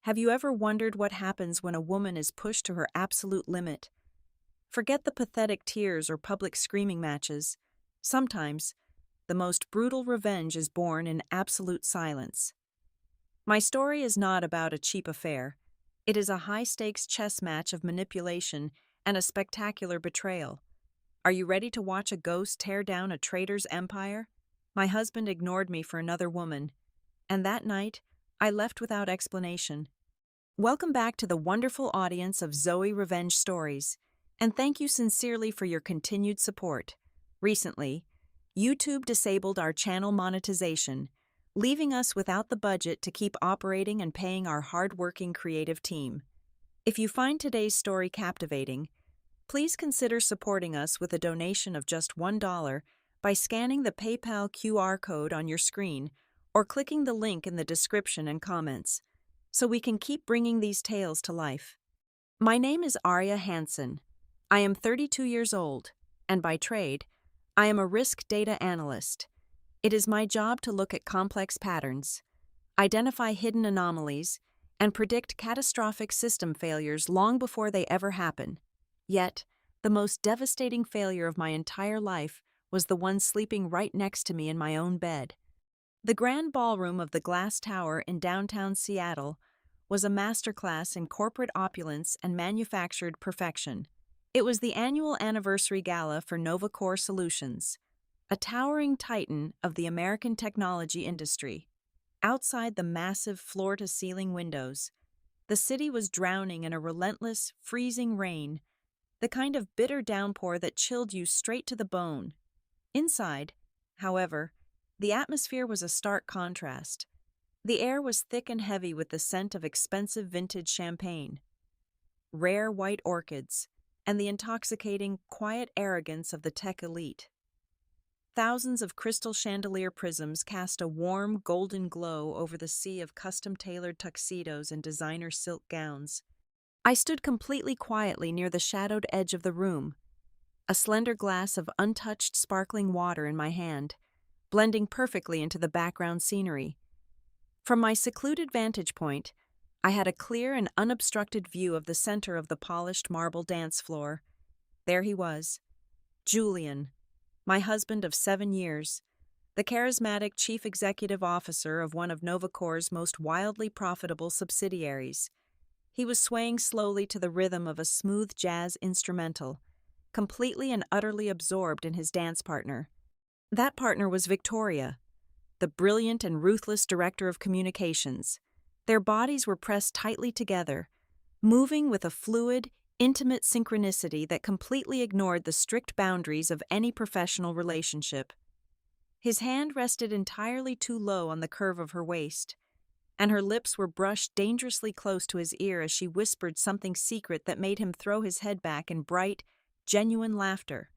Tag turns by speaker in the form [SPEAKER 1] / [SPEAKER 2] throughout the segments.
[SPEAKER 1] Have you ever wondered what happens when a woman is pushed to her absolute limit? Forget the pathetic tears or public screaming matches. Sometimes, the most brutal revenge is born in absolute silence. My story is not about a cheap affair. It is a high-stakes chess match of manipulation and a spectacular betrayal. Are you ready to watch a ghost tear down a traitor's empire? My husband ignored me for another woman, and that night, I left without explanation. Welcome back to the wonderful audience of Zoe Revenge Stories, and thank you sincerely for your continued support. Recently, YouTube disabled our channel monetization, leaving us without the budget to keep operating and paying our hard-working creative team. If you find today's story captivating, please consider supporting us with a donation of just $1 by scanning the PayPal QR code on your screen or clicking the link in the description and comments, so we can keep bringing these tales to life. My name is Arya Hansen. I am 32 years old, and by trade, I am a risk data analyst. It is my job to look at complex patterns, identify hidden anomalies, and predict catastrophic system failures long before they ever happen. Yet, the most devastating failure of my entire life was the one sleeping right next to me in my own bed. The Grand Ballroom of the Glass Tower in downtown Seattle was a masterclass in corporate opulence and manufactured perfection. It was the annual anniversary gala for NovaCore Solutions, a towering titan of the American technology industry. Outside the massive floor-to-ceiling windows, the city was drowning in a relentless, freezing rain, the kind of bitter downpour that chilled you straight to the bone. Inside, however, the atmosphere was a stark contrast. The air was thick and heavy with the scent of expensive vintage champagne, rare white orchids, and the intoxicating, quiet arrogance of the tech elite. Thousands of crystal chandelier prisms cast a warm, golden glow over the sea of custom-tailored tuxedos and designer silk gowns. I stood completely quietly near the shadowed edge of the room, a slender glass of untouched sparkling water in my hand, blending perfectly into the background scenery. From my secluded vantage point, I had a clear and unobstructed view of the center of the polished marble dance floor. There he was, Julian, my husband of 7 years, the charismatic chief executive officer of one of NovaCore's most wildly profitable subsidiaries. He was swaying slowly to the rhythm of a smooth jazz instrumental, completely and utterly absorbed in his dance partner. That partner was Victoria, the brilliant and ruthless director of communications. Their bodies were pressed tightly together, moving with a fluid, intimate synchronicity that completely ignored the strict boundaries of any professional relationship. His hand rested entirely too low on the curve of her waist, and her lips were brushed dangerously close to his ear as she whispered something secret that made him throw his head back in bright, genuine laughter.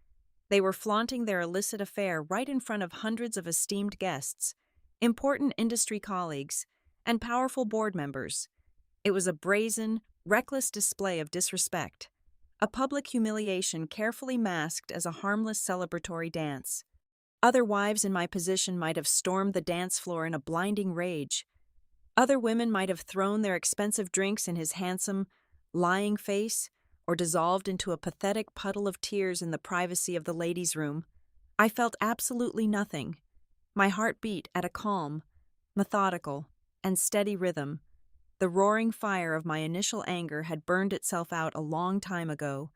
[SPEAKER 1] They were flaunting their illicit affair right in front of hundreds of esteemed guests, important industry colleagues, and powerful board members. It was a brazen, reckless display of disrespect, a public humiliation carefully masked as a harmless celebratory dance. Other wives in my position might have stormed the dance floor in a blinding rage. Other women might have thrown their expensive drinks in his handsome, lying face, or dissolved into a pathetic puddle of tears in the privacy of the ladies' room. I felt absolutely nothing. My heart beat at a calm, methodical, and steady rhythm. The roaring fire of my initial anger had burned itself out a long time ago,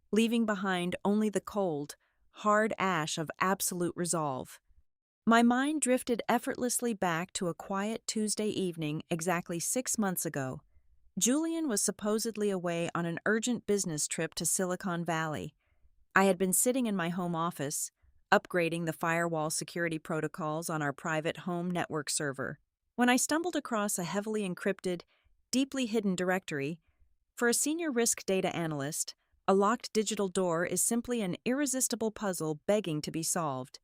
[SPEAKER 1] leaving behind only the cold, hard ash of absolute resolve. My mind drifted effortlessly back to a quiet Tuesday evening exactly 6 months ago. Julian was supposedly away on an urgent business trip to Silicon Valley. I had been sitting in my home office, upgrading the firewall security protocols on our private home network server, when I stumbled across a heavily encrypted, deeply hidden directory. For a senior risk data analyst, a locked digital door is simply an irresistible puzzle begging to be solved.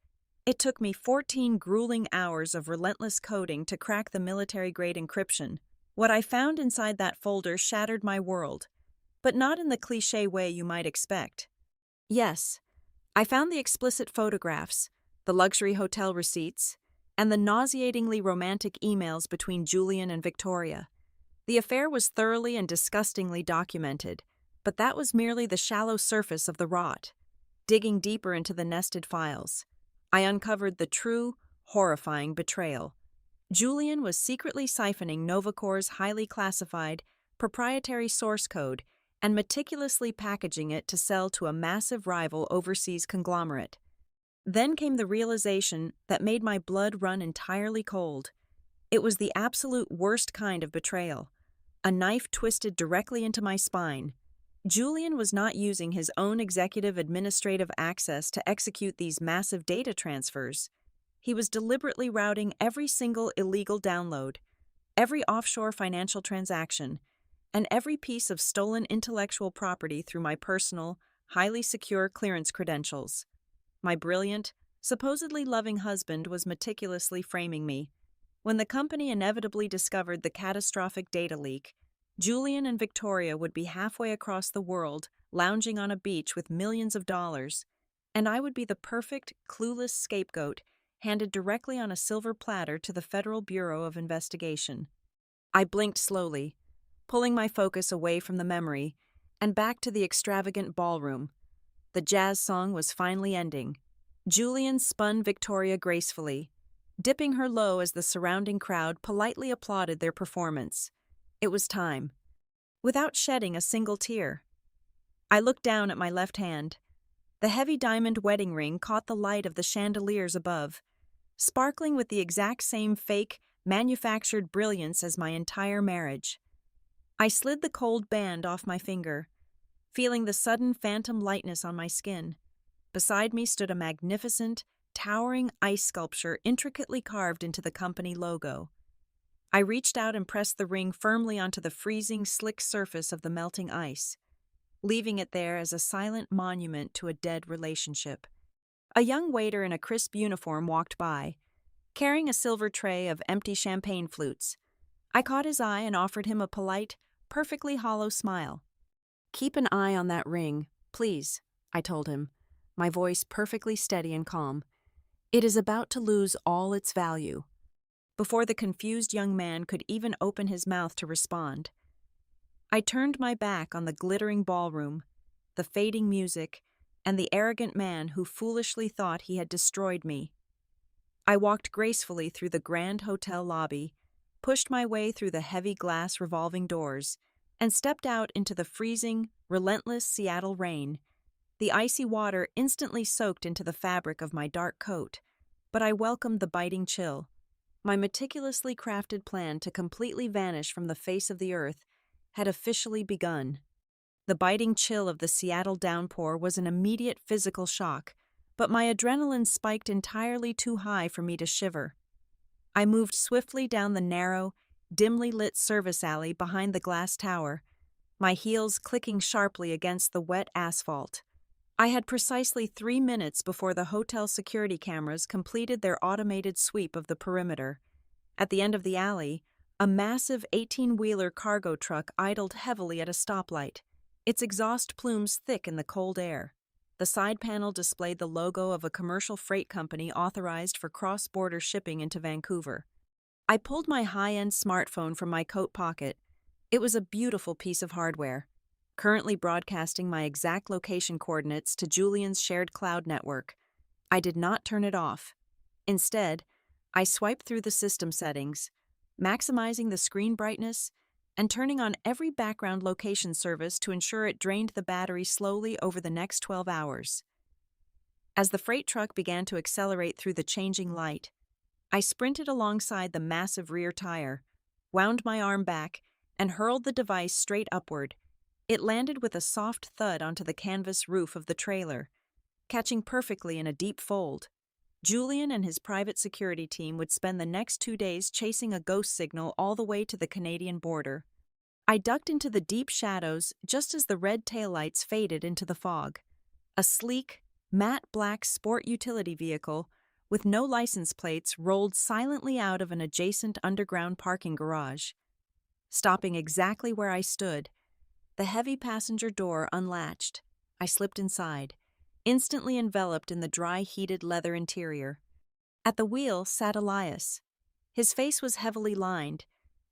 [SPEAKER 1] It took me 14 grueling hours of relentless coding to crack the military-grade encryption. What I found inside that folder shattered my world, but not in the cliché way you might expect. Yes, I found the explicit photographs, the luxury hotel receipts, and the nauseatingly romantic emails between Julian and Victoria. The affair was thoroughly and disgustingly documented, but that was merely the shallow surface of the rot. Digging deeper into the nested files, I uncovered the true, horrifying betrayal. Julian was secretly siphoning Novacore's highly classified, proprietary source code and meticulously packaging it to sell to a massive rival overseas conglomerate. Then came the realization that made my blood run entirely cold. It was the absolute worst kind of betrayal. A knife twisted directly into my spine. Julian was not using his own executive administrative access to execute these massive data transfers. He was deliberately routing every single illegal download, every offshore financial transaction, and every piece of stolen intellectual property through my personal, highly secure clearance credentials. My brilliant, supposedly loving husband was meticulously framing me. When the company inevitably discovered the catastrophic data leak, Julian and Victoria would be halfway across the world, lounging on a beach with millions of dollars, and I would be the perfect, clueless scapegoat handed directly on a silver platter to the Federal Bureau of Investigation. I blinked slowly, pulling my focus away from the memory and back to the extravagant ballroom. The jazz song was finally ending. Julian spun Victoria gracefully, dipping her low as the surrounding crowd politely applauded their performance. It was time. Without shedding a single tear. I looked down at my left hand. The heavy diamond wedding ring caught the light of the chandeliers above, sparkling with the exact same fake, manufactured brilliance as my entire marriage. I slid the cold band off my finger, feeling the sudden phantom lightness on my skin. Beside me stood a magnificent, towering ice sculpture intricately carved into the company logo. I reached out and pressed the ring firmly onto the freezing, slick surface of the melting ice, leaving it there as a silent monument to a dead relationship. A young waiter in a crisp uniform walked by, carrying a silver tray of empty champagne flutes. I caught his eye and offered him a polite, perfectly hollow smile. "Keep an eye on that ring, please," I told him, my voice perfectly steady and calm. "It is about to lose all its value." Before the confused young man could even open his mouth to respond, I turned my back on the glittering ballroom, the fading music, and the arrogant man who foolishly thought he had destroyed me. I walked gracefully through the grand hotel lobby, pushed my way through the heavy glass revolving doors, and stepped out into the freezing, relentless Seattle rain. The icy water instantly soaked into the fabric of my dark coat, but I welcomed the biting chill. My meticulously crafted plan to completely vanish from the face of the earth had officially begun. The biting chill of the Seattle downpour was an immediate physical shock, but my adrenaline spiked entirely too high for me to shiver. I moved swiftly down the narrow, dimly lit service alley behind the glass tower, my heels clicking sharply against the wet asphalt. I had precisely 3 minutes before the hotel security cameras completed their automated sweep of the perimeter. At the end of the alley, a massive 18-wheeler cargo truck idled heavily at a stoplight, its exhaust plumes thick in the cold air. The side panel displayed the logo of a commercial freight company authorized for cross-border shipping into Vancouver. I pulled my high-end smartphone from my coat pocket. It was a beautiful piece of hardware, currently broadcasting my exact location coordinates to Julian's shared cloud network. I did not turn it off. Instead, I swiped through the system settings, maximizing the screen brightness and turning on every background location service to ensure it drained the battery slowly over the next 12 hours. As the freight truck began to accelerate through the changing light, I sprinted alongside the massive rear tire, wound my arm back, and hurled the device straight upward. It landed with a soft thud onto the canvas roof of the trailer, catching perfectly in a deep fold. Julian and his private security team would spend the next 2 days chasing a ghost signal all the way to the Canadian border. I ducked into the deep shadows just as the red taillights faded into the fog. A sleek, matte black sport utility vehicle with no license plates rolled silently out of an adjacent underground parking garage. Stopping exactly where I stood, the heavy passenger door unlatched. I slipped inside, instantly enveloped in the dry, heated leather interior. At the wheel sat Elias. His face was heavily lined,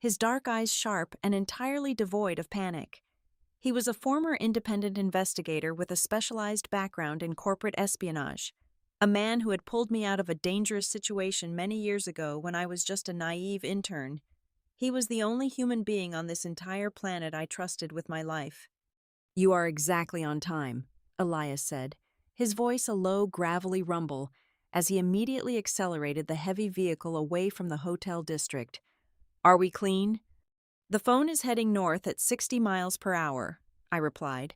[SPEAKER 1] his dark eyes sharp and entirely devoid of panic. He was a former independent investigator with a specialized background in corporate espionage, a man who had pulled me out of a dangerous situation many years ago when I was just a naive intern. He was the only human being on this entire planet I trusted with my life. "You are exactly on time," Elias said, his voice a low, gravelly rumble, as he immediately accelerated the heavy vehicle away from the hotel district. "Are we clean?" "The phone is heading north at 60 miles per hour," I replied,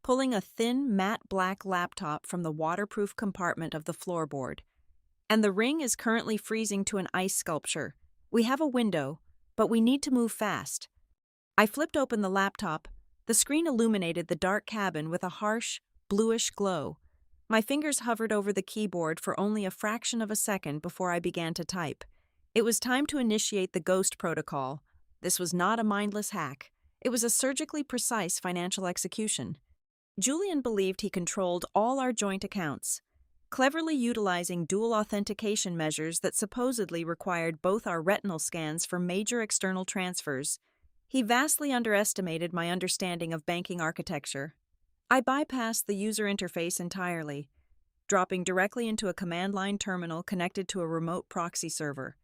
[SPEAKER 1] pulling a thin, matte black laptop from the waterproof compartment of the floorboard. "And the ring is currently freezing to an ice sculpture. We have a window, but we need to move fast." I flipped open the laptop. The screen illuminated the dark cabin with a harsh, bluish glow. My fingers hovered over the keyboard for only a fraction of a second before I began to type. It was time to initiate the Ghost Protocol. This was not a mindless hack. It was a surgically precise financial execution. Julian believed he controlled all our joint accounts, cleverly utilizing dual authentication measures that supposedly required both our retinal scans for major external transfers. He vastly underestimated my understanding of banking architecture. I bypassed the user interface entirely, dropping directly into a command line terminal connected to a remote proxy server.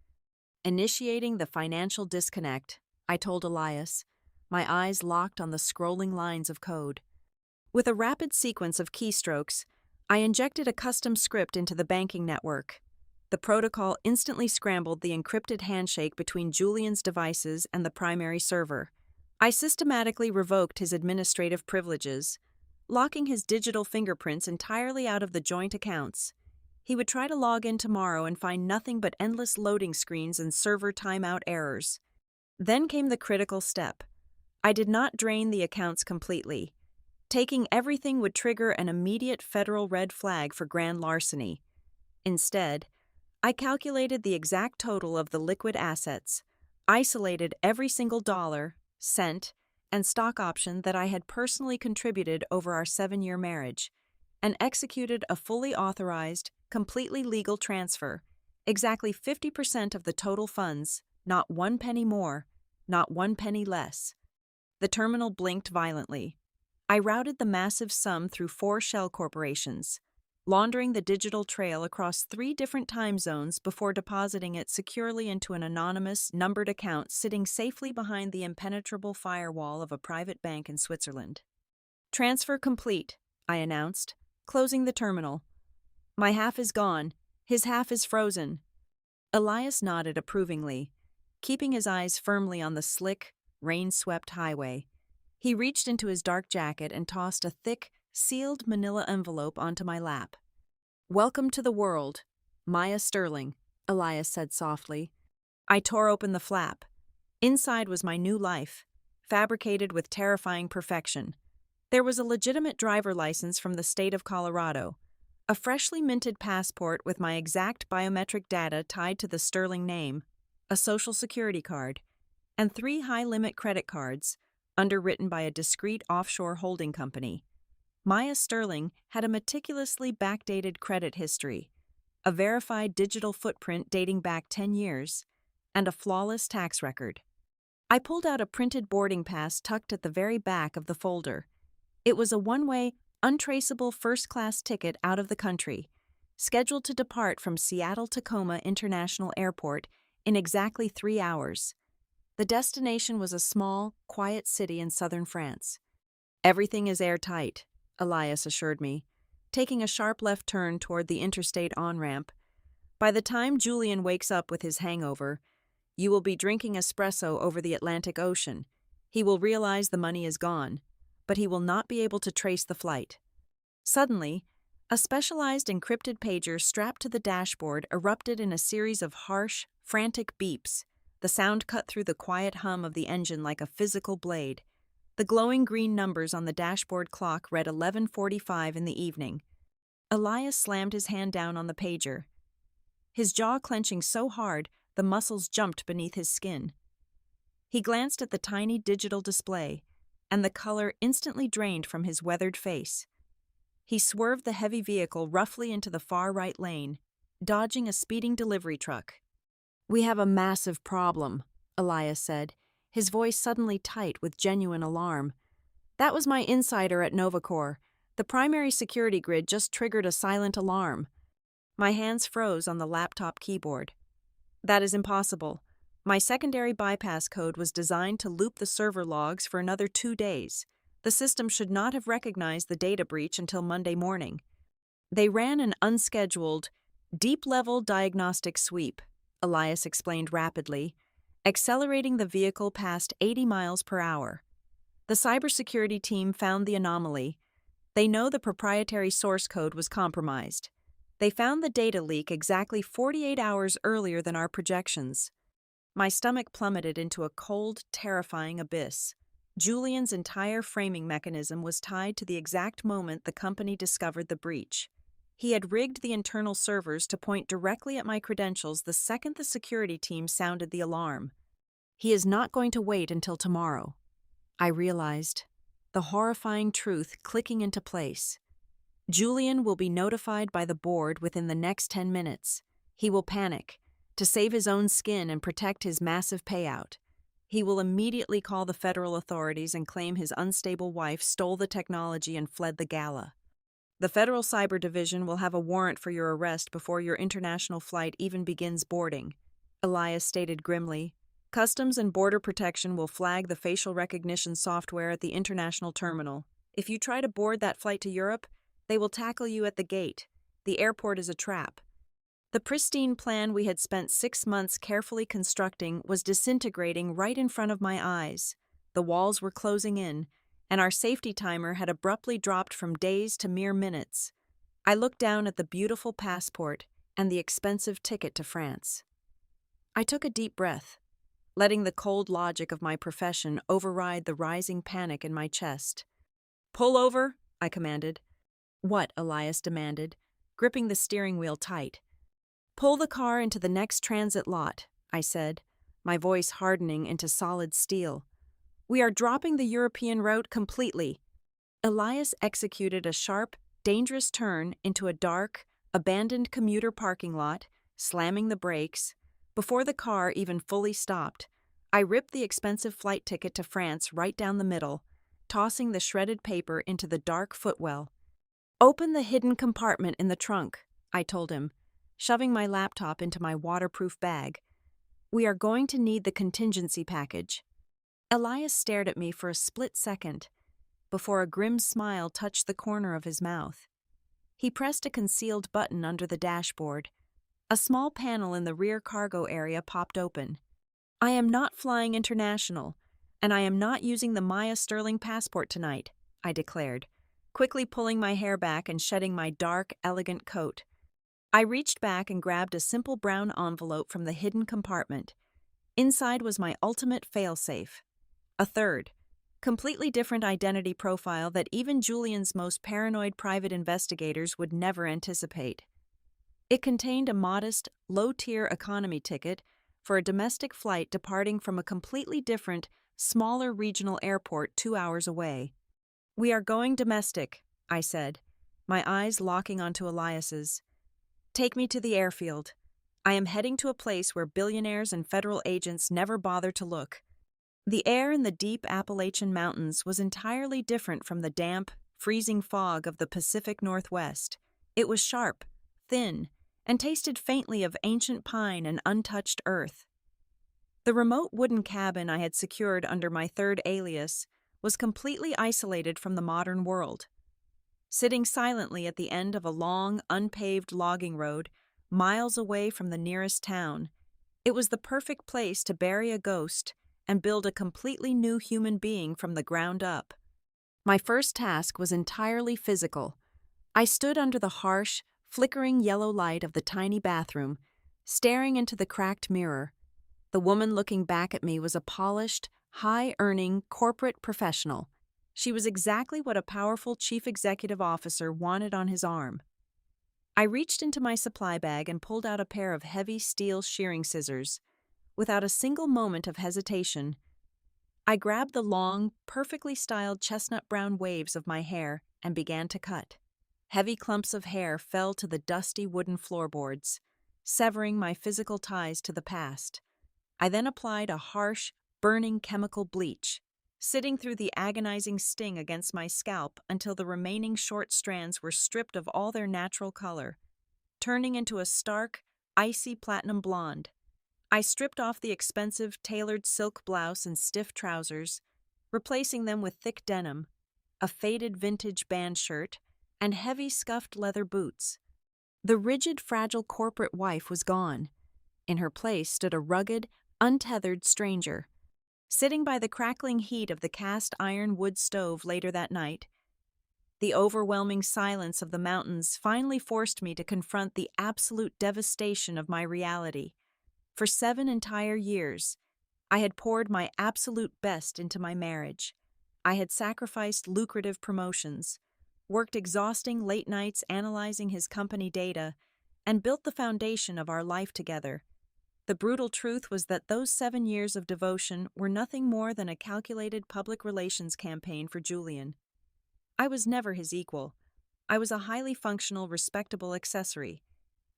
[SPEAKER 1] "Initiating the financial disconnect," I told Elias, my eyes locked on the scrolling lines of code. With a rapid sequence of keystrokes, I injected a custom script into the banking network. The protocol instantly scrambled the encrypted handshake between Julian's devices and the primary server. I systematically revoked his administrative privileges, locking his digital fingerprints entirely out of the joint accounts. He would try to log in tomorrow and find nothing but endless loading screens and server timeout errors. Then came the critical step. I did not drain the accounts completely. Taking everything would trigger an immediate federal red flag for grand larceny. Instead, I calculated the exact total of the liquid assets, isolated every single dollar, cent, and stock option that I had personally contributed over our 7-year marriage, and executed a fully authorized, completely legal transfer, exactly 50% of the total funds, not 1 penny more, not 1 penny less. The terminal blinked violently. I routed the massive sum through 4 shell corporations, laundering the digital trail across 3 different time zones before depositing it securely into an anonymous, numbered account sitting safely behind the impenetrable firewall of a private bank in Switzerland. "Transfer complete," I announced, closing the terminal. "My half is gone. His half is frozen." Elias nodded approvingly, keeping his eyes firmly on the slick, rain-swept highway. He reached into his dark jacket and tossed a thick, sealed manila envelope onto my lap. "Welcome to the world, Maya Sterling," Elias said softly. I tore open the flap. Inside was my new life, fabricated with terrifying perfection. There was a legitimate driver license from the state of Colorado, a freshly minted passport with my exact biometric data tied to the Sterling name, a social security card, and 3 high-limit credit cards, underwritten by a discreet offshore holding company. Maya Sterling had a meticulously backdated credit history, a verified digital footprint dating back 10 years, and a flawless tax record. I pulled out a printed boarding pass tucked at the very back of the folder. It was a one-way, untraceable first-class ticket out of the country, scheduled to depart from Seattle-Tacoma International Airport in exactly 3 hours. The destination was a small, quiet city in southern France. "Everything is airtight," Elias assured me, taking a sharp left turn toward the interstate on-ramp. "By the time Julian wakes up with his hangover, you will be drinking espresso over the Atlantic Ocean. He will realize the money is gone, but he will not be able to trace the flight." Suddenly, a specialized encrypted pager strapped to the dashboard erupted in a series of harsh, frantic beeps. The sound cut through the quiet hum of the engine like a physical blade. The glowing green numbers on the dashboard clock read 11:45 in the evening. Elias slammed his hand down on the pager, his jaw clenching so hard the muscles jumped beneath his skin. He glanced at the tiny digital display, and the color instantly drained from his weathered face. He swerved the heavy vehicle roughly into the far right lane, dodging a speeding delivery truck. "We have a massive problem," Elias said, his voice suddenly tight with genuine alarm. That was my insider at Novacor. The primary security grid just triggered a silent alarm. My hands froze on the laptop keyboard. That is impossible. My secondary bypass code was designed to loop the server logs for another 2 days. The system should not have recognized the data breach until Monday morning. They ran an unscheduled, deep-level diagnostic sweep, Elias explained rapidly, accelerating the vehicle past 80 miles per hour. The cybersecurity team found the anomaly. They know the proprietary source code was compromised. They found the data leak exactly 48 hours earlier than our projections. My stomach plummeted into a cold, terrifying abyss. Julian's entire framing mechanism was tied to the exact moment the company discovered the breach. He had rigged the internal servers to point directly at my credentials the second the security team sounded the alarm. He is not going to wait until tomorrow. I realized, the horrifying truth clicking into place. Julian will be notified by the board within the next 10 minutes. He will panic, to save his own skin and protect his massive payout. He will immediately call the federal authorities and claim his unstable wife stole the technology and fled the gala. The Federal Cyber Division will have a warrant for your arrest before your international flight even begins boarding, Elias stated grimly. Customs and Border Protection will flag the facial recognition software at the international terminal. If you try to board that flight to Europe, they will tackle you at the gate. The airport is a trap. The pristine plan we had spent 6 months carefully constructing was disintegrating right in front of my eyes. The walls were closing in, and our safety timer had abruptly dropped from days to mere minutes. I looked down at the beautiful passport and the expensive ticket to France. I took a deep breath, letting the cold logic of my profession override the rising panic in my chest. "Pull over," I commanded. "What?" Elias demanded, gripping the steering wheel tight. "Pull the car into the next transit lot," I said, my voice hardening into solid steel. "We are dropping the European route completely." Elias executed a sharp, dangerous turn into a dark, abandoned commuter parking lot, slamming the brakes. Before the car even fully stopped, I ripped the expensive flight ticket to France right down the middle, tossing the shredded paper into the dark footwell. "Open the hidden compartment in the trunk," I told him, shoving my laptop into my waterproof bag. "We are going to need the contingency package." Elias stared at me for a split second, before a grim smile touched the corner of his mouth. He pressed a concealed button under the dashboard. A small panel in the rear cargo area popped open. "I am not flying international, and I am not using the Maya Sterling passport tonight," I declared, quickly pulling my hair back and shedding my dark, elegant coat. I reached back and grabbed a simple brown envelope from the hidden compartment. Inside was my ultimate failsafe. A third, completely different identity profile that even Julian's most paranoid private investigators would never anticipate. It contained a modest, low-tier economy ticket for a domestic flight departing from a completely different, smaller regional airport 2 hours away. "We are going domestic," I said, my eyes locking onto Elias's. "Take me to the airfield. I am heading to a place where billionaires and federal agents never bother to look." The air in the deep Appalachian Mountains was entirely different from the damp, freezing fog of the Pacific Northwest. It was sharp, thin, and tasted faintly of ancient pine and untouched earth. The remote wooden cabin I had secured under my third alias was completely isolated from the modern world. Sitting silently at the end of a long, unpaved logging road, miles away from the nearest town, it was the perfect place to bury a ghost and build a completely new human being from the ground up. My first task was entirely physical. I stood under the harsh, flickering yellow light of the tiny bathroom, staring into the cracked mirror. The woman looking back at me was a polished, high-earning corporate professional. She was exactly what a powerful chief executive officer wanted on his arm. I reached into my supply bag and pulled out a pair of heavy steel shearing scissors. Without a single moment of hesitation, I grabbed the long, perfectly styled chestnut-brown waves of my hair and began to cut. Heavy clumps of hair fell to the dusty wooden floorboards, severing my physical ties to the past. I then applied a harsh, burning chemical bleach, sitting through the agonizing sting against my scalp until the remaining short strands were stripped of all their natural color, turning into a stark, icy platinum blonde. I stripped off the expensive tailored silk blouse and stiff trousers, replacing them with thick denim, a faded vintage band shirt, and heavy scuffed leather boots. The rigid, fragile corporate wife was gone. In her place stood a rugged, untethered stranger. Sitting by the crackling heat of the cast iron wood stove later that night, the overwhelming silence of the mountains finally forced me to confront the absolute devastation of my reality. For 7 entire years, I had poured my absolute best into my marriage. I had sacrificed lucrative promotions, worked exhausting late nights analyzing his company data, and built the foundation of our life together. The brutal truth was that those 7 years of devotion were nothing more than a calculated public relations campaign for Julian. I was never his equal. I was a highly functional, respectable accessory.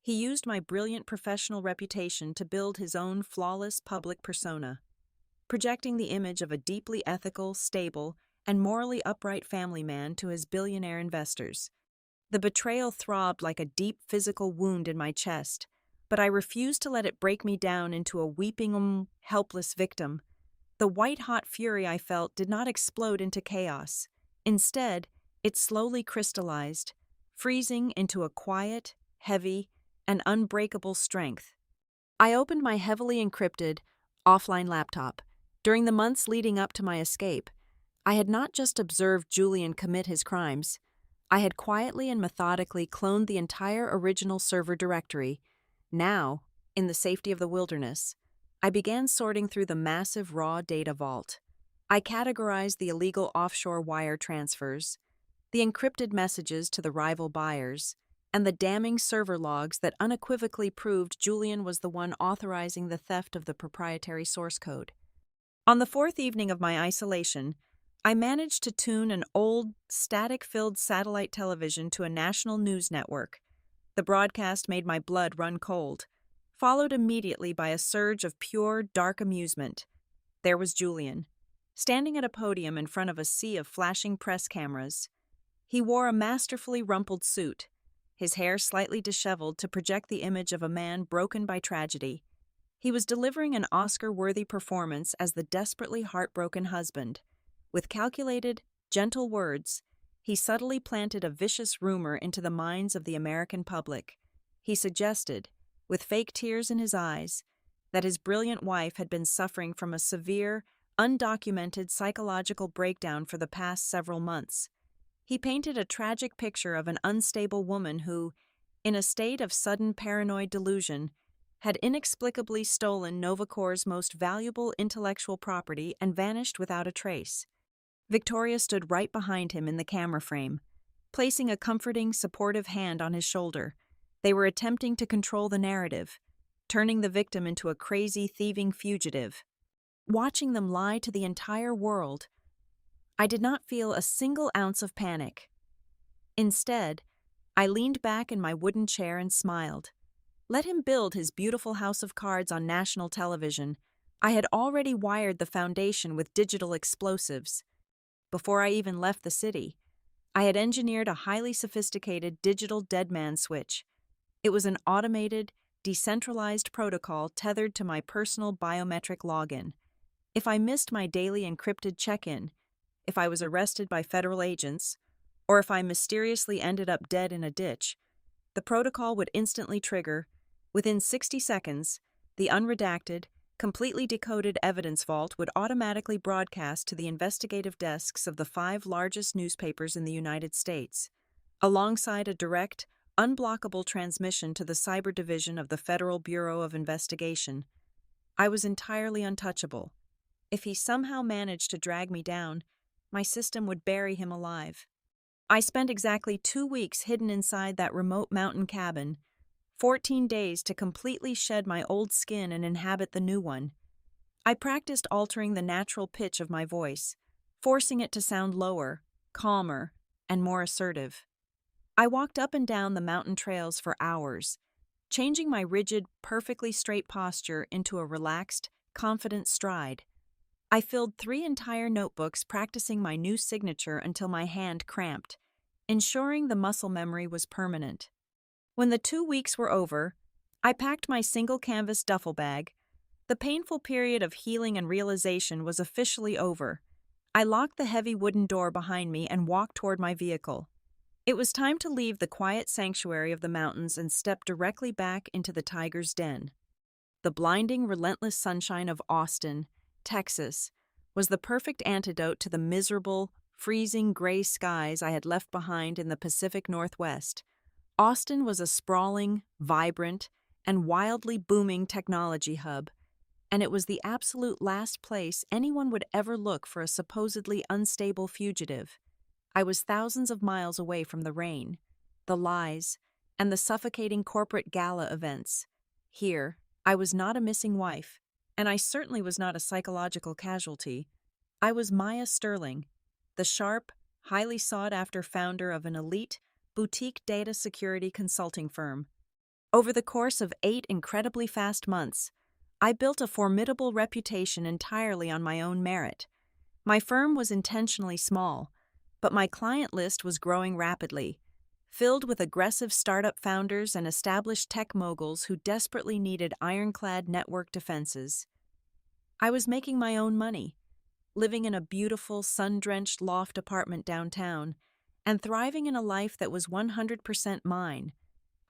[SPEAKER 1] He used my brilliant professional reputation to build his own flawless public persona, projecting the image of a deeply ethical, stable, and morally upright family man to his billionaire investors. The betrayal throbbed like a deep physical wound in my chest, but I refused to let it break me down into a weeping, helpless victim. The white-hot fury I felt did not explode into chaos. Instead, it slowly crystallized, freezing into a quiet, heavy, and unbreakable strength. I opened my heavily encrypted, offline laptop. During the months leading up to my escape, I had not just observed Julian commit his crimes. I had quietly and methodically cloned the entire original server directory. Now, in the safety of the wilderness, I began sorting through the massive raw data vault. I categorized the illegal offshore wire transfers, the encrypted messages to the rival buyers, and the damning server logs that unequivocally proved Julian was the one authorizing the theft of the proprietary source code. On the 4th evening of my isolation, I managed to tune an old, static-filled satellite television to a national news network. The broadcast made my blood run cold, followed immediately by a surge of pure, dark amusement. There was Julian, standing at a podium in front of a sea of flashing press cameras. He wore a masterfully rumpled suit, his hair slightly disheveled to project the image of a man broken by tragedy. He was delivering an Oscar-worthy performance as the desperately heartbroken husband. With calculated, gentle words, he subtly planted a vicious rumor into the minds of the American public. He suggested, with fake tears in his eyes, that his brilliant wife had been suffering from a severe, undocumented psychological breakdown for the past several months. He painted a tragic picture of an unstable woman who, in a state of sudden paranoid delusion, had inexplicably stolen Novacor's most valuable intellectual property and vanished without a trace. Victoria stood right behind him in the camera frame, placing a comforting, supportive hand on his shoulder. They were attempting to control the narrative, turning the victim into a crazy, thieving fugitive. Watching them lie to the entire world, I did not feel a single ounce of panic. Instead, I leaned back in my wooden chair and smiled. Let him build his beautiful house of cards on national television. I had already wired the foundation with digital explosives. Before I even left the city, I had engineered a highly sophisticated digital deadman switch. It was an automated, decentralized protocol tethered to my personal biometric login. If I missed my daily encrypted check-in, if I was arrested by federal agents, or if I mysteriously ended up dead in a ditch, the protocol would instantly trigger. Within 60 seconds, the unredacted, completely decoded evidence vault would automatically broadcast to the investigative desks of the 5 largest newspapers in the United States, alongside a direct, unblockable transmission to the cyber division of the Federal Bureau of Investigation. I was entirely untouchable. If he somehow managed to drag me down, my system would bury him alive. I spent exactly 2 weeks hidden inside that remote mountain cabin, 14 days to completely shed my old skin and inhabit the new one. I practiced altering the natural pitch of my voice, forcing it to sound lower, calmer, and more assertive. I walked up and down the mountain trails for hours, changing my rigid, perfectly straight posture into a relaxed, confident stride. I filled 3 entire notebooks practicing my new signature until my hand cramped, ensuring the muscle memory was permanent. When the 2 weeks were over, I packed my single canvas duffel bag. The painful period of healing and realization was officially over. I locked the heavy wooden door behind me and walked toward my vehicle. It was time to leave the quiet sanctuary of the mountains and step directly back into the tiger's den. The blinding, relentless sunshine of Austin, Texas, was the perfect antidote to the miserable, freezing gray skies I had left behind in the Pacific Northwest. Austin was a sprawling, vibrant, and wildly booming technology hub, and it was the absolute last place anyone would ever look for a supposedly unstable fugitive. I was thousands of miles away from the rain, the lies, and the suffocating corporate gala events. Here, I was not a missing wife, and I certainly was not a psychological casualty. I was Maya Sterling, the sharp, highly sought-after founder of an elite, boutique data security consulting firm. Over the course of 8 incredibly fast months, I built a formidable reputation entirely on my own merit. My firm was intentionally small, but my client list was growing rapidly, filled with aggressive startup founders and established tech moguls who desperately needed ironclad network defenses. I was making my own money, living in a beautiful, sun-drenched loft apartment downtown, and thriving in a life that was 100% mine.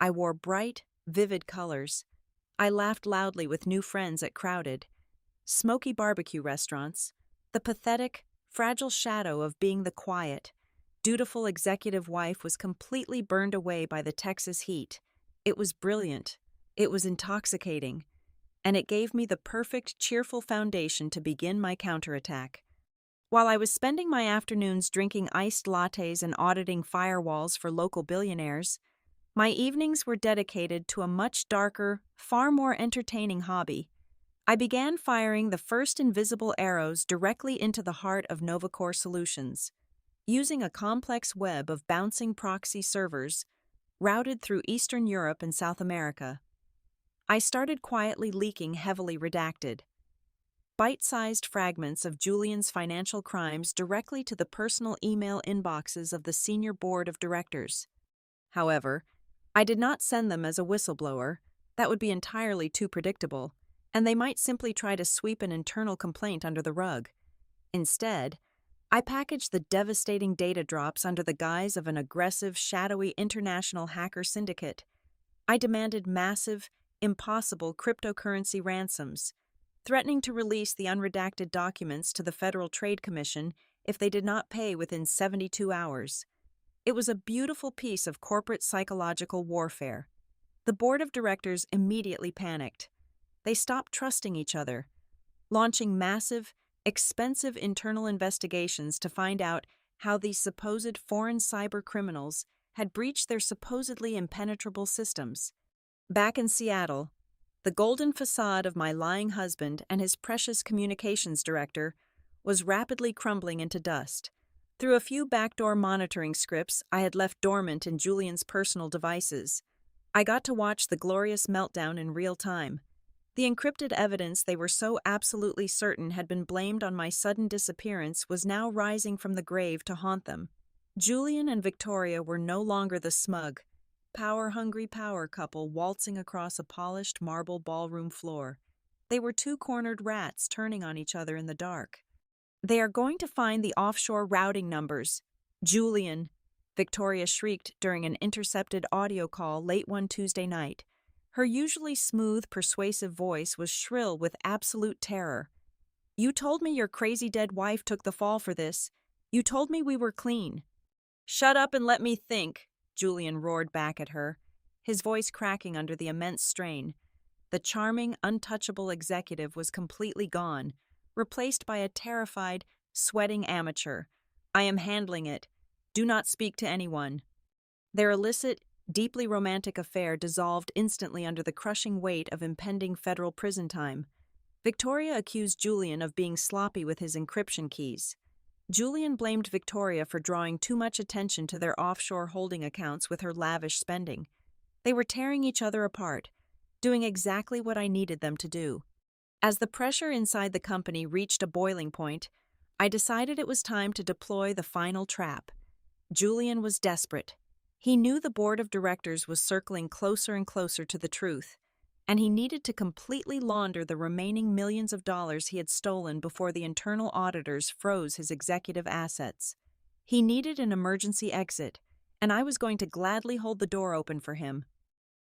[SPEAKER 1] I wore bright, vivid colors. I laughed loudly with new friends at crowded, smoky barbecue restaurants. The pathetic, fragile shadow of being the quiet, dutiful executive wife was completely burned away by the Texas heat. It was brilliant. It was intoxicating. And it gave me the perfect, cheerful foundation to begin my counterattack. While I was spending my afternoons drinking iced lattes and auditing firewalls for local billionaires, my evenings were dedicated to a much darker, far more entertaining hobby. I began firing the first invisible arrows directly into the heart of NovaCore Solutions, using a complex web of bouncing proxy servers routed through Eastern Europe and South America. I started quietly leaking heavily redacted, bite-sized fragments of Julian's financial crimes directly to the personal email inboxes of the senior board of directors. However, I did not send them as a whistleblower. That would be entirely too predictable, and they might simply try to sweep an internal complaint under the rug. Instead, I packaged the devastating data drops under the guise of an aggressive, shadowy international hacker syndicate. I demanded massive, impossible cryptocurrency ransoms, threatening to release the unredacted documents to the Federal Trade Commission if they did not pay within 72 hours. It was a beautiful piece of corporate psychological warfare. The board of directors immediately panicked. They stopped trusting each other, launching massive, expensive internal investigations to find out how these supposed foreign cyber criminals had breached their supposedly impenetrable systems. Back in Seattle, the golden facade of my lying husband and his precious communications director was rapidly crumbling into dust. Through a few backdoor monitoring scripts I had left dormant in Julian's personal devices, I got to watch the glorious meltdown in real time. The encrypted evidence they were so absolutely certain had been blamed on my sudden disappearance was now rising from the grave to haunt them. Julian and Victoria were no longer the smug, power-hungry power couple waltzing across a polished marble ballroom floor. They were two-cornered rats turning on each other in the dark. "They are going to find the offshore routing numbers. Julian," Victoria shrieked during an intercepted audio call late one Tuesday night. Her usually smooth, persuasive voice was shrill with absolute terror. "You told me your crazy dead wife took the fall for this. You told me we were clean." "Shut up and let me think," Julian roared back at her, his voice cracking under the immense strain. The charming, untouchable executive was completely gone, replaced by a terrified, sweating amateur. "I am handling it. Do not speak to anyone." Their illicit, deeply romantic affair dissolved instantly under the crushing weight of impending federal prison time. Victoria accused Julian of being sloppy with his encryption keys. Julian blamed Victoria for drawing too much attention to their offshore holding accounts with her lavish spending. They were tearing each other apart, doing exactly what I needed them to do. As the pressure inside the company reached a boiling point, I decided it was time to deploy the final trap. Julian was desperate. He knew the board of directors was circling closer and closer to the truth, and he needed to completely launder the remaining millions of dollars he had stolen before the internal auditors froze his executive assets. He needed an emergency exit, and I was going to gladly hold the door open for him.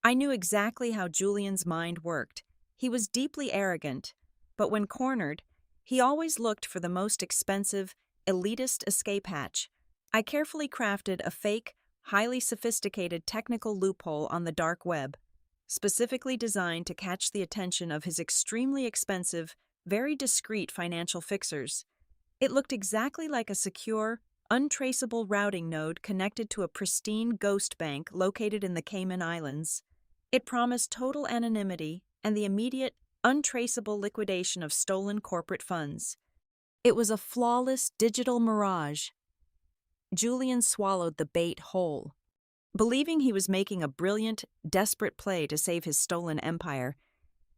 [SPEAKER 1] I knew exactly how Julian's mind worked. He was deeply arrogant, but when cornered, he always looked for the most expensive, elitist escape hatch. I carefully crafted a fake, highly sophisticated technical loophole on the dark web, specifically designed to catch the attention of his extremely expensive, very discreet financial fixers. It looked exactly like a secure, untraceable routing node connected to a pristine ghost bank located in the Cayman Islands. It promised total anonymity and the immediate, untraceable liquidation of stolen corporate funds. It was a flawless digital mirage. Julian swallowed the bait whole. Believing he was making a brilliant, desperate play to save his stolen empire,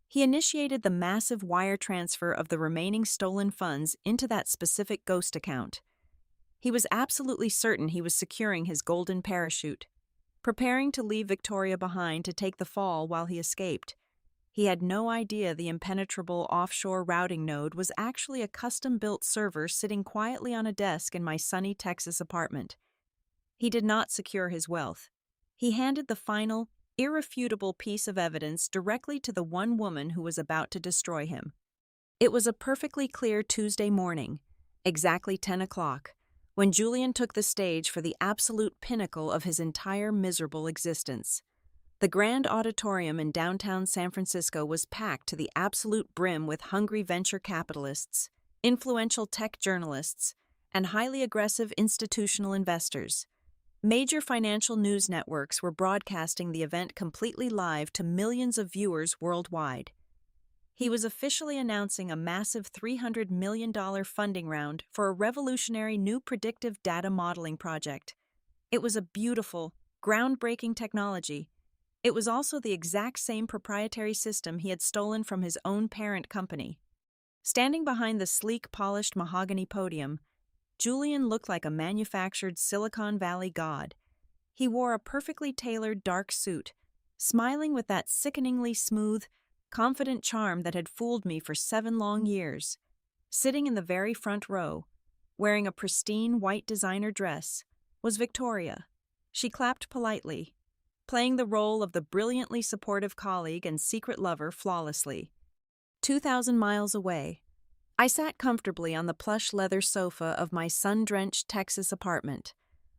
[SPEAKER 1] he initiated the massive wire transfer of the remaining stolen funds into that specific ghost account. He was absolutely certain he was securing his golden parachute, preparing to leave Victoria behind to take the fall while he escaped. He had no idea the impenetrable offshore routing node was actually a custom-built server sitting quietly on a desk in my sunny Texas apartment. He did not secure his wealth. He handed the final, irrefutable piece of evidence directly to the one woman who was about to destroy him. It was a perfectly clear Tuesday morning, exactly 10 o'clock, when Julian took the stage for the absolute pinnacle of his entire miserable existence. The grand auditorium in downtown San Francisco was packed to the absolute brim with hungry venture capitalists, influential tech journalists, and highly aggressive institutional investors. Major financial news networks were broadcasting the event completely live to millions of viewers worldwide. He was officially announcing a massive $300 million funding round for a revolutionary new predictive data modeling project. It was a beautiful, groundbreaking technology. It was also the exact same proprietary system he had stolen from his own parent company. Standing behind the sleek, polished mahogany podium, Julian looked like a manufactured Silicon Valley god. He wore a perfectly tailored dark suit, smiling with that sickeningly smooth, confident charm that had fooled me for 7 long years. Sitting in the very front row, wearing a pristine white designer dress, was Victoria. She clapped politely, playing the role of the brilliantly supportive colleague and secret lover flawlessly. 2,000 miles away, I sat comfortably on the plush leather sofa of my sun-drenched Texas apartment.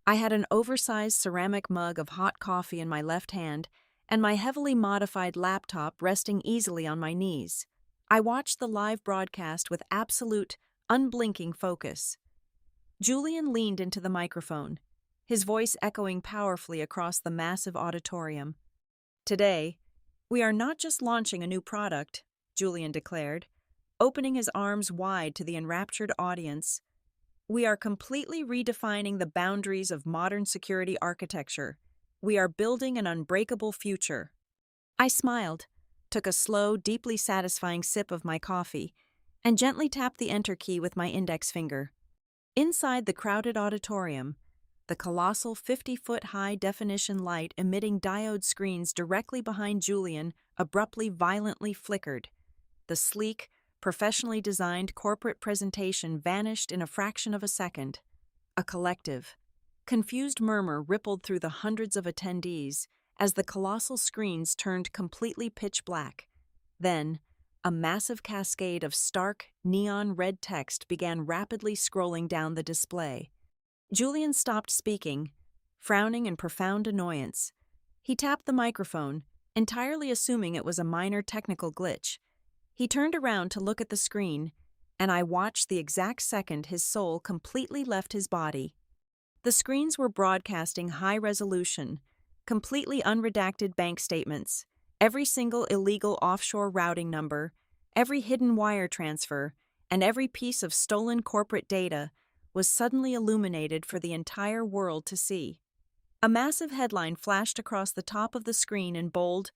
[SPEAKER 1] I had an oversized ceramic mug of hot coffee in my left hand and my heavily modified laptop resting easily on my knees. I watched the live broadcast with absolute, unblinking focus. Julian leaned into the microphone, his voice echoing powerfully across the massive auditorium. "Today, we are not just launching a new product," Julian declared, opening his arms wide to the enraptured audience. "We are completely redefining the boundaries of modern security architecture. We are building an unbreakable future." I smiled, took a slow, deeply satisfying sip of my coffee, and gently tapped the enter key with my index finger. Inside the crowded auditorium, the colossal 50-foot high-definition light emitting diode screens directly behind Julian abruptly violently flickered. The sleek, professionally designed corporate presentation vanished in a fraction of a second. A collective, confused murmur rippled through the hundreds of attendees as the colossal screens turned completely pitch black. Then, a massive cascade of stark, neon red text began rapidly scrolling down the display. Julian stopped speaking, frowning in profound annoyance. He tapped the microphone, entirely assuming it was a minor technical glitch. He turned around to look at the screen, and I watched the exact second his soul completely left his body. The screens were broadcasting high-resolution, completely unredacted bank statements, every single illegal offshore routing number, every hidden wire transfer, and every piece of stolen corporate data was suddenly illuminated for the entire world to see. A massive headline flashed across the top of the screen in bold,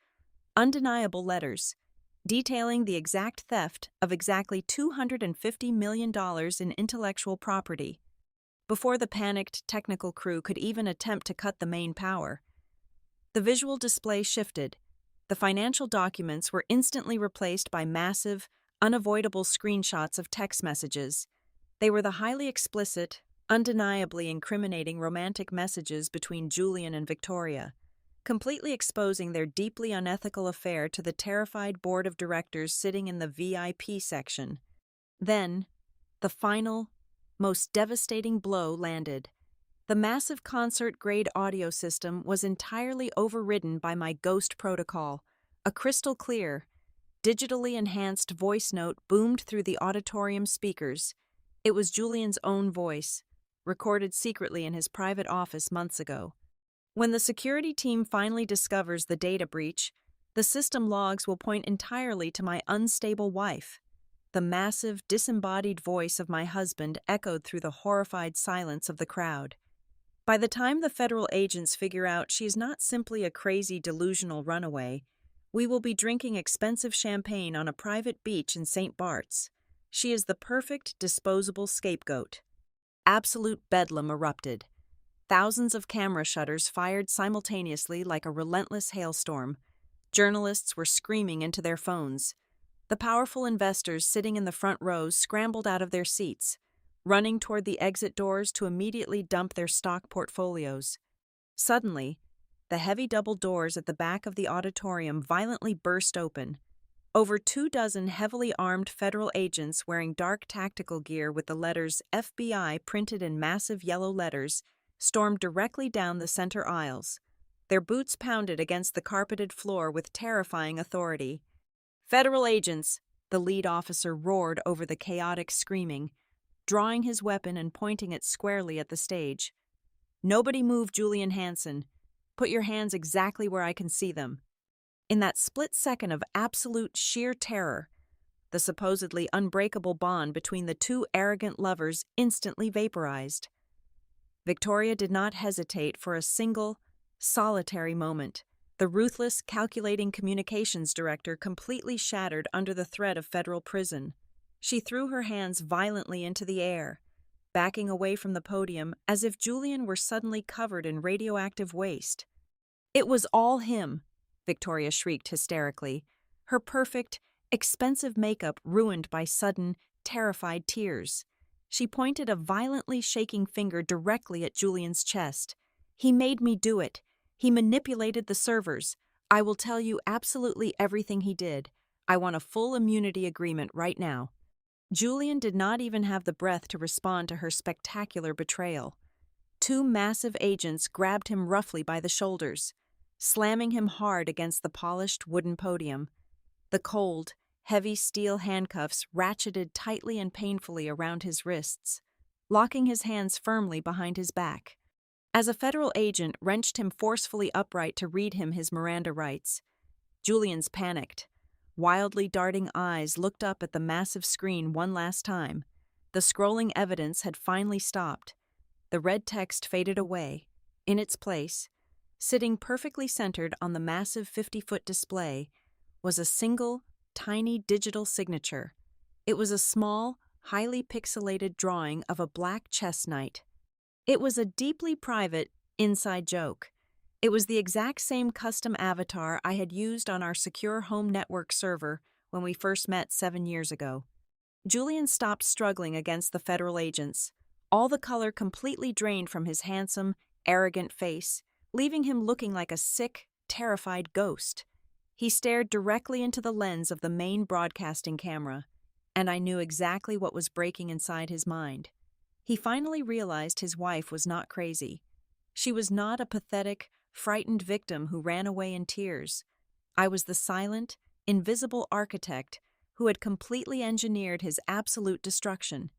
[SPEAKER 1] undeniable letters: detailing the exact theft of exactly $250 million in intellectual property. Before the panicked technical crew could even attempt to cut the main power, the visual display shifted. The financial documents were instantly replaced by massive, unavoidable screenshots of text messages. They were the highly explicit, undeniably incriminating romantic messages between Julian and Victoria, completely exposing their deeply unethical affair to the terrified board of directors sitting in the VIP section. Then, the final, most devastating blow landed. The massive concert-grade audio system was entirely overridden by my Ghost protocol. A crystal-clear, digitally enhanced voice note boomed through the auditorium speakers. It was Julian's own voice, recorded secretly in his private office months ago. When the security team finally discovers the data breach, the system logs will point entirely to my unstable wife. The massive, disembodied voice of my husband echoed through the horrified silence of the crowd. By the time the federal agents figure out she is not simply a crazy, delusional runaway, we will be drinking expensive champagne on a private beach in St. Bart's. She is the perfect disposable scapegoat. Absolute bedlam erupted. Thousands of camera shutters fired simultaneously like a relentless hailstorm. Journalists were screaming into their phones. The powerful investors sitting in the front rows scrambled out of their seats, running toward the exit doors to immediately dump their stock portfolios. Suddenly, the heavy double doors at the back of the auditorium violently burst open. Over 24 heavily armed federal agents wearing dark tactical gear with the letters FBI printed in massive yellow letters stormed directly down the center aisles. Their boots pounded against the carpeted floor with terrifying authority. "Federal agents!" the lead officer roared over the chaotic screaming, drawing his weapon and pointing it squarely at the stage. "Nobody move Julian Hanson. Put your hands exactly where I can see them." In that split second of absolute sheer terror, the supposedly unbreakable bond between the two arrogant lovers instantly vaporized. Victoria did not hesitate for a single, solitary moment. The ruthless, calculating communications director completely shattered under the threat of federal prison. She threw her hands violently into the air, backing away from the podium as if Julian were suddenly covered in radioactive waste. "It was all him!" Victoria shrieked hysterically, her perfect, expensive makeup ruined by sudden, terrified tears. She pointed a violently shaking finger directly at Julian's chest. "He made me do it. He manipulated the servers. I will tell you absolutely everything he did. I want a full immunity agreement right now." Julian did not even have the breath to respond to her spectacular betrayal. Two massive agents grabbed him roughly by the shoulders, slamming him hard against the polished wooden podium. The cold, heavy steel handcuffs ratcheted tightly and painfully around his wrists, locking his hands firmly behind his back. As a federal agent wrenched him forcefully upright to read him his Miranda rights, Julian's panicked, wildly darting eyes looked up at the massive screen one last time. The scrolling evidence had finally stopped. The red text faded away. In its place, sitting perfectly centered on the massive 50-foot display, was a single, tiny digital signature. It was a small, highly pixelated drawing of a black chess knight. It was a deeply private, inside joke. It was the exact same custom avatar I had used on our secure home network server when we first met 7 years ago. Julian stopped struggling against the federal agents, all the color completely drained from his handsome, arrogant face, leaving him looking like a sick, terrified ghost. He stared directly into the lens of the main broadcasting camera, and I knew exactly what was breaking inside his mind. He finally realized his wife was not crazy. She was not a pathetic, frightened victim who ran away in tears. I was the silent, invisible architect who had completely engineered his absolute destruction.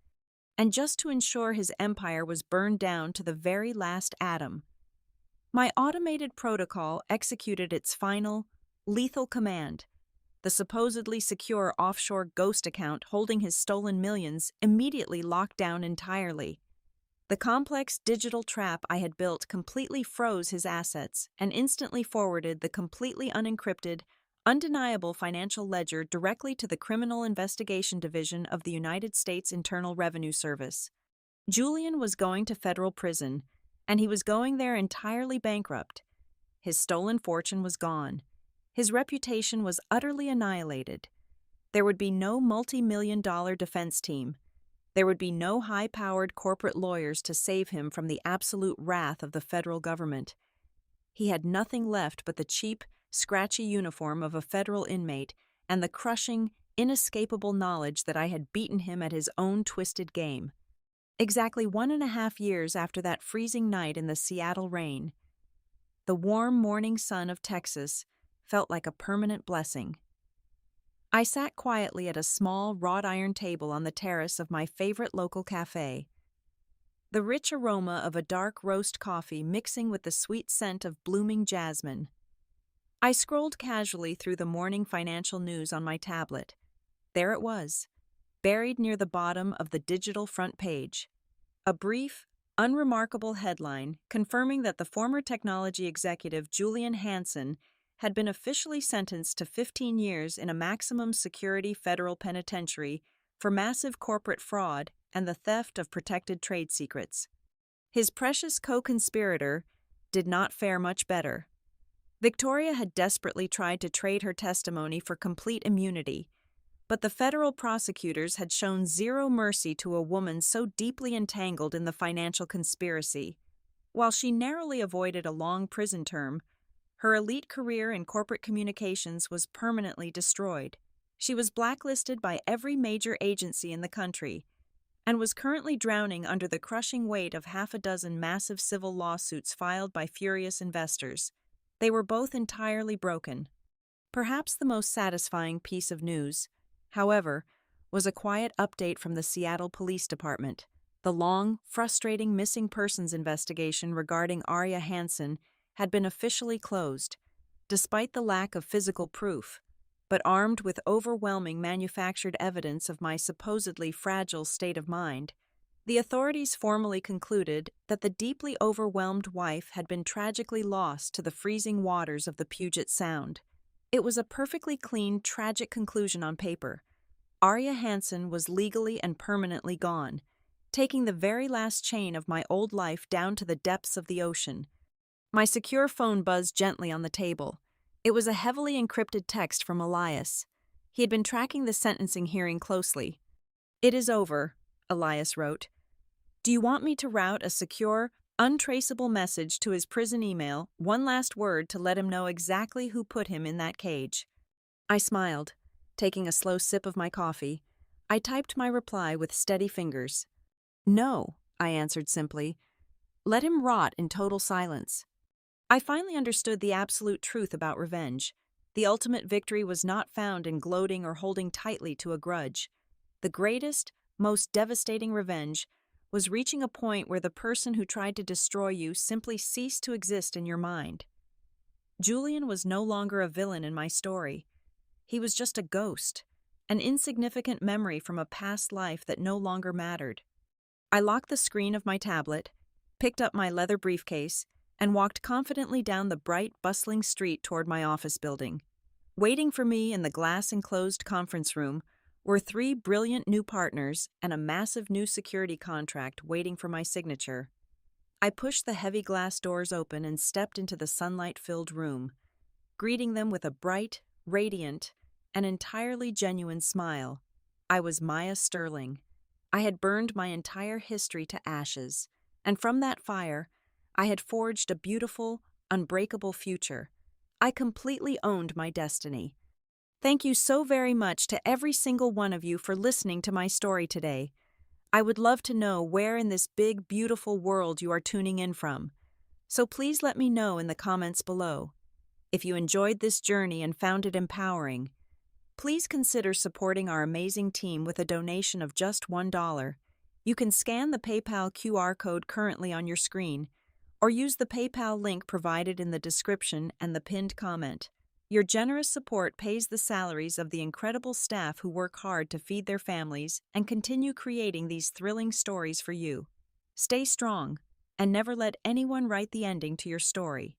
[SPEAKER 1] And just to ensure his empire was burned down to the very last atom, my automated protocol executed its final, lethal command. The supposedly secure offshore ghost account holding his stolen millions immediately locked down entirely. The complex digital trap I had built completely froze his assets and instantly forwarded the completely unencrypted, undeniable financial ledger directly to the Criminal Investigation Division of the United States Internal Revenue Service. Julian was going to federal prison, and he was going there entirely bankrupt. His stolen fortune was gone. His reputation was utterly annihilated. There would be no multi-million-dollar defense team. There would be no high-powered corporate lawyers to save him from the absolute wrath of the federal government. He had nothing left but the cheap, scratchy uniform of a federal inmate and the crushing, inescapable knowledge that I had beaten him at his own twisted game. Exactly 1.5 years after that freezing night in the Seattle rain, the warm morning sun of Texas felt like a permanent blessing. I sat quietly at a small wrought iron table on the terrace of my favorite local cafe. The rich aroma of a dark roast coffee mixing with the sweet scent of blooming jasmine. I scrolled casually through the morning financial news on my tablet. There it was, buried near the bottom of the digital front page. A brief, unremarkable headline confirming that the former technology executive Julian Hansen had been officially sentenced to 15 years in a maximum security federal penitentiary for massive corporate fraud and the theft of protected trade secrets. His precious co-conspirator did not fare much better. Victoria had desperately tried to trade her testimony for complete immunity, but the federal prosecutors had shown zero mercy to a woman so deeply entangled in the financial conspiracy. While she narrowly avoided a long prison term, her elite career in corporate communications was permanently destroyed. She was blacklisted by every major agency in the country and was currently drowning under the crushing weight of 6 massive civil lawsuits filed by furious investors. They were both entirely broken. Perhaps the most satisfying piece of news, however, was a quiet update from the Seattle Police Department. The long, frustrating missing persons investigation regarding Arya Hansen had been officially closed, despite the lack of physical proof, but armed with overwhelming manufactured evidence of my supposedly fragile state of mind. The authorities formally concluded that the deeply overwhelmed wife had been tragically lost to the freezing waters of the Puget Sound. It was a perfectly clean, tragic conclusion on paper. Arya Hansen was legally and permanently gone, taking the very last chain of my old life down to the depths of the ocean. My secure phone buzzed gently on the table. It was a heavily encrypted text from Elias. He had been tracking the sentencing hearing closely. "It is over," Elias wrote. "Do you want me to route a secure, untraceable message to his prison email, one last word to let him know exactly who put him in that cage?" I smiled, taking a slow sip of my coffee. I typed my reply with steady fingers. "No," I answered simply. "Let him rot in total silence." I finally understood the absolute truth about revenge. The ultimate victory was not found in gloating or holding tightly to a grudge. The greatest, most devastating revenge was reaching a point where the person who tried to destroy you simply ceased to exist in your mind. Julian was no longer a villain in my story. He was just a ghost, an insignificant memory from a past life that no longer mattered. I locked the screen of my tablet, picked up my leather briefcase, and walked confidently down the bright, bustling street toward my office building. Waiting for me in the glass-enclosed conference room were 3 brilliant new partners and a massive new security contract waiting for my signature. I pushed the heavy glass doors open and stepped into the sunlight-filled room, greeting them with a bright, radiant, and entirely genuine smile. I was Maya Sterling. I had burned my entire history to ashes, and from that fire, I had forged a beautiful, unbreakable future. I completely owned my destiny. Thank you so very much to every single one of you for listening to my story today. I would love to know where in this big, beautiful world you are tuning in from. So please let me know in the comments below. If you enjoyed this journey and found it empowering, please consider supporting our amazing team with a donation of just $1. You can scan the PayPal QR code currently on your screen, or use the PayPal link provided in the description and the pinned comment. Your generous support pays the salaries of the incredible staff who work hard to feed their families and continue creating these thrilling stories for you. Stay strong, and never let anyone write the ending to your story.